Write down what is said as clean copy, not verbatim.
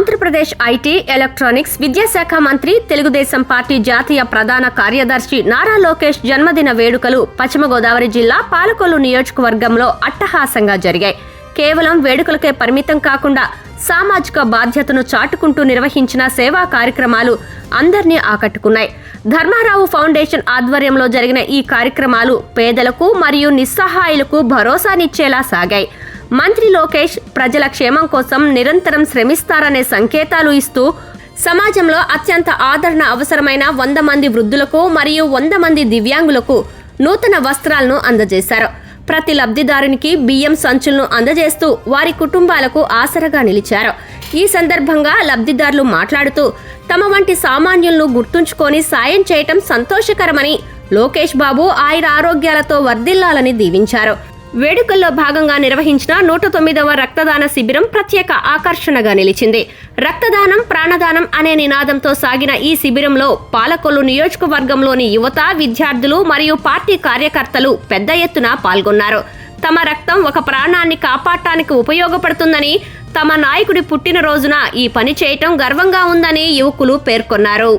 Andhra Pradesh IT, electronics, విద్యాశాఖ మంత్రి, Telugu Desam party జాతీయ ప్రధాన కార్యదర్శి నారా లోకేష్ జన్మదిన వేడుకలు పశ్చిమ గోదావరి జిల్లా పాలకొల్లు నియోజకవర్గంలో అట్టహాసంగా జరిగాయి. కేవలం వేడుకలకే పరిమితం కాకుండా సామాజిక బాధ్యతను చాటుకుంటూ నిర్వహించిన సేవా కార్యక్రమాలు అందరినీ ఆకట్టుకున్నాయి. ధర్మారావు ఫౌండేషన్ ఆధ్వర్యంలో జరిగిన ఈ కార్యక్రమాలు పేదలకు మరియు నిస్సహాయులకు భరోసానిచ్చేలా సాగాయి. మంత్రి లోకేష్ ప్రజల క్షేమం కోసం నిరంతరం శ్రమిస్తారనే సంకేతాలు ఇస్తూ సమాజంలో అత్యంత ఆదరణ అవసరమైన 100 మంది వృద్ధులకు మరియు 100 మంది దివ్యాంగులకు నూతన వస్త్రాలను అందజేశారు. ప్రతి లబ్ధిదారునికి బియ్యం సంచులను అందజేస్తూ వారి కుటుంబాలకు ఆసరగా నిలిచారు. ఈ సందర్భంగా లబ్ధిదారులు మాట్లాడుతూ తమ వంటి సామాన్యులను గుర్తుంచుకొని సాయం చేయటం సంతోషకరమని, లోకేష్ బాబు ఆయుర ఆరోగ్యాలతో వర్ధిల్లాలని దీవించారు. వేడుకల్లో భాగంగా నిర్వహించిన 109వ రక్తదాన శిబిరం ప్రత్యేక ఆకర్షణగా నిలిచింది. రక్తదానం ప్రాణదానం అనే నినాదంతో సాగిన ఈ శిబిరంలో పాలకొల్లు నియోజకవర్గంలోని యువత, విద్యార్థులు మరియు పార్టీ కార్యకర్తలు పెద్ద ఎత్తున పాల్గొన్నారు. తమ రక్తం ఒక ప్రాణాన్ని కాపాడటానికి ఉపయోగపడుతుందని, తమ నాయకుడి పుట్టినరోజున ఈ పని చేయటం గర్వంగా ఉందని యువకులు పేర్కొన్నారు.